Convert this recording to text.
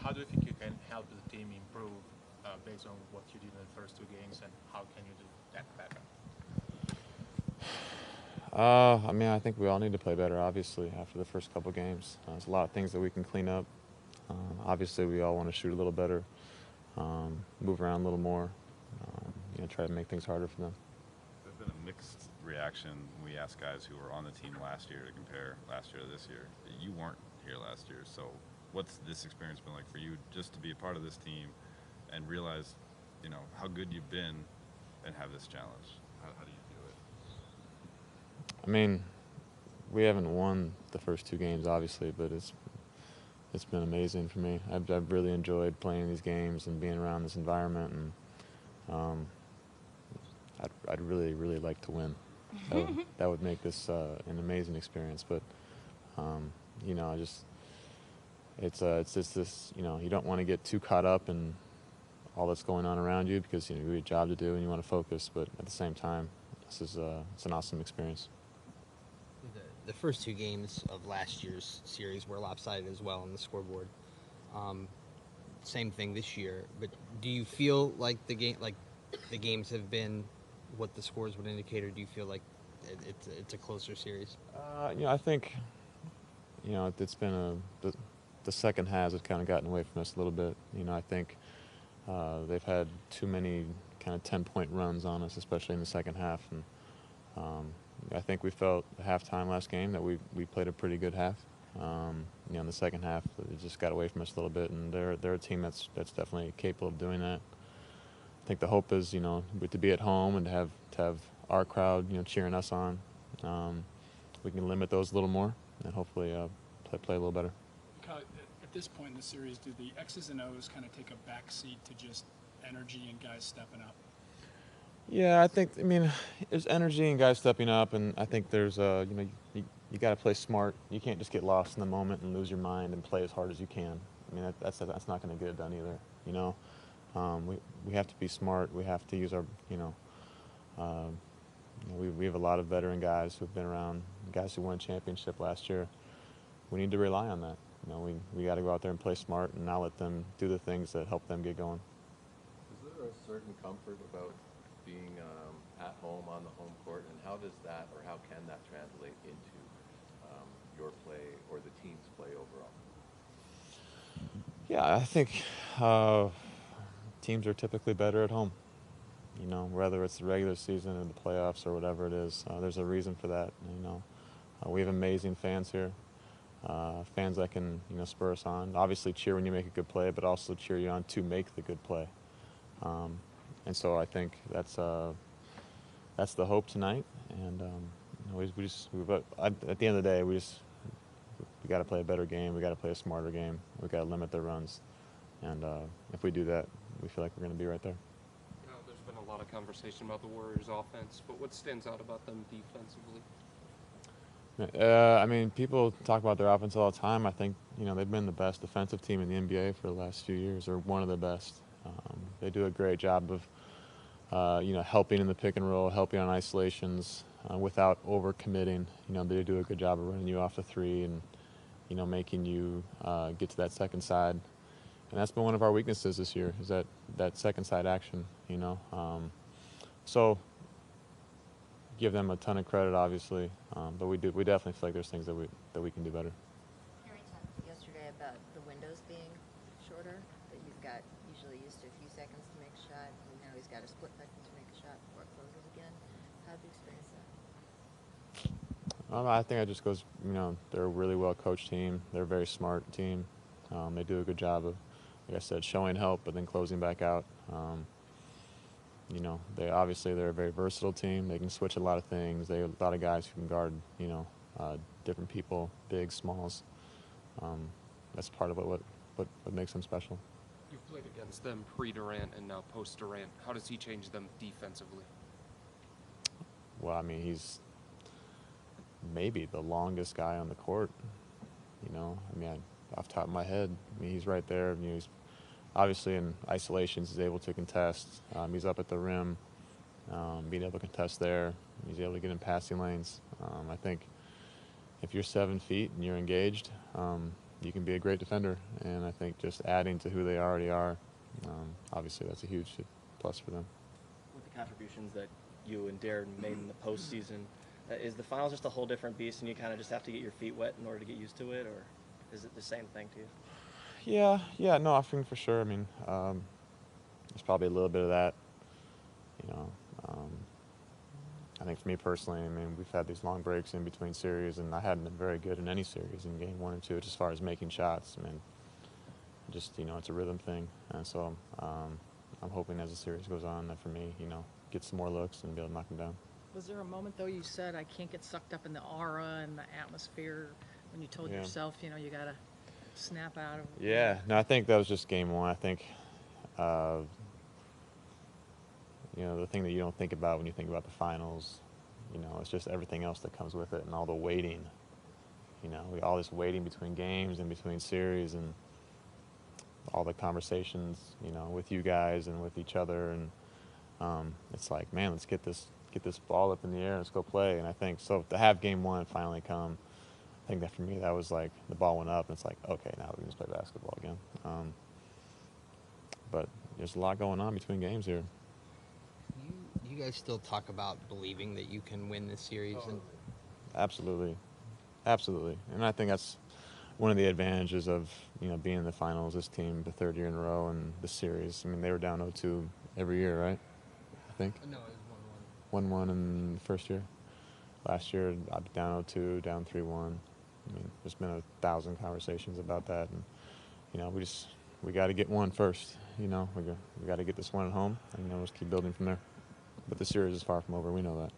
how do you think you can help the team improve based on what you did in the first 2 games, and how can you do that better? I mean, I think we all need to play better, obviously, after the first couple games. There's a lot of things that we can clean up. Obviously, we all want to shoot a little better, move around a little more, try to make things harder for them. There's been a mixed reaction when we asked guys who were on the team last year to compare last year to this year. You weren't here last year, so what's this experience been like for you just to be a part of this team and realize, how good you've been and have this challenge? How do you view it? I mean, we haven't won the first 2 games, obviously, but it's been amazing for me. I've really enjoyed playing these games and being around this environment, and I'd really, really like to win. That would make this an amazing experience. But it's just this. You don't want to get too caught up in all that's going on around you because you have a job to do and you want to focus. But at the same time, it's an awesome experience. The first 2 games of last year's series were lopsided as well on the scoreboard. Same thing this year. But do you feel like the games have been what the scores would indicate, or do you feel like it's a closer series? I think it's been the second halves have kind of gotten away from us a little bit. I think they've had too many kind of 10-point runs on us, especially in the second half. And I think we felt at halftime last game that we played a pretty good half. In the second half, it just got away from us a little bit, and they're a team that's definitely capable of doing that. I think the hope is, to be at home and to have our crowd, cheering us on. We can limit those a little more and hopefully play a little better. At this point in the series, do the X's and O's kind of take a back seat to just energy and guys stepping up? Yeah, I mean, there's energy and guys stepping up, and I think there's, you got to play smart. You can't just get lost in the moment and lose your mind and play as hard as you can. I mean, that's not going to get it done either, We have to be smart. We have to use our, we have a lot of veteran guys who've been around, guys who won a championship last year. We need to rely on that. We got to go out there and play smart and not let them do the things that help them get going. Is there a certain comfort about being at home on the home court, and how does that, or how can that translate into your play or the team's play overall? Yeah, I think teams are typically better at home. Whether it's the regular season or the playoffs or whatever it is, there's a reason for that. We have amazing fans here, fans that can spur us on. Obviously, cheer when you make a good play, but also cheer you on to make the good play. And so I think that's the hope tonight. And at the end of the day, we got to play a better game. We got to play a smarter game. We got to limit their runs. And if we do that, we feel like we're going to be right there. There's been a lot of conversation about the Warriors' offense, but what stands out about them defensively? I mean, people talk about their offense all the time. I think they've been the best defensive team in the NBA for the last few years, or one of the best. They do a great job of helping in the pick and roll, helping on isolations without overcommitting. They do a good job of running you off the three and making you get to that second side. And that's been one of our weaknesses this year, is that second side action. So give them a ton of credit, obviously, but we definitely feel like there's things that we can do better. KYRIE talked yesterday about the windows being shorter, that you've got usually used to a few seconds to make a shot, and now he's got a split second to make a shot before it closes again. How have you experienced that? I think that just goes, they're a really well-coached team. They're a very smart team. They do a good job of, like I said, showing help, but then closing back out. They're a very versatile team. They can switch a lot of things. They have a lot of guys who can guard, different people, big, smalls. That's part of what makes them special. You've played against them pre-Durant and now post-Durant. How does he change them defensively? Well, I mean, he's maybe the longest guy on the court. Off the top of my head, he's right there. He's obviously in isolations, he's able to contest. He's up at the rim, being able to contest there. He's able to get in passing lanes. I think if you're 7 feet and you're engaged, you can be a great defender. And I think just adding to who they already are, obviously that's a huge plus for them. With the contributions that you and Darren made in the postseason, is the finals just a whole different beast, and you kind of just have to get your feet wet in order to get used to it, or is it the same thing to you? Yeah, no, I think for sure. I mean, there's probably a little bit of that, you know. I think for me personally, I mean, we've had these long breaks in between series, and I hadn't been very good in any series in game 1 and 2 as far as making shots. I mean, just, you know, it's a rhythm thing. And so I'm hoping as the series goes on that for me, you know, get some more looks and be able to knock them down. Was there a moment, though, you said, I can't get sucked up in the aura and the atmosphere when you told yourself, you know, you got to snap out of it? Yeah, no, I think that was just game 1. I think, you know, the thing that you don't think about when you think about the finals, you know, it's just everything else that comes with it and all the waiting. You know, all this waiting between games and between series and all the conversations, you know, with you guys and with each other. And it's like, man, let's get this ball up in the air, let's go play. And I think, so to have game 1 finally come, I think that for me, that was like, the ball went up and it's like, okay, now we can just play basketball again. But there's a lot going on between games here. You guys still talk about believing that you can win this series? And Absolutely. Absolutely. And I think that's one of the advantages of, you know, being in the finals, this team, the 3rd year in a row, and the series. I mean, they were down 0-2 every year, right? I think. No, it was 1-1. 1-1 in the first year. Last year, I'd be down 0-2, down 3-1. I mean, there's been 1,000 conversations about that. And, you know, we got to get one first. You know, we got to get this one at home, and, you know, let's keep building from there. But the series is far from over. We know that.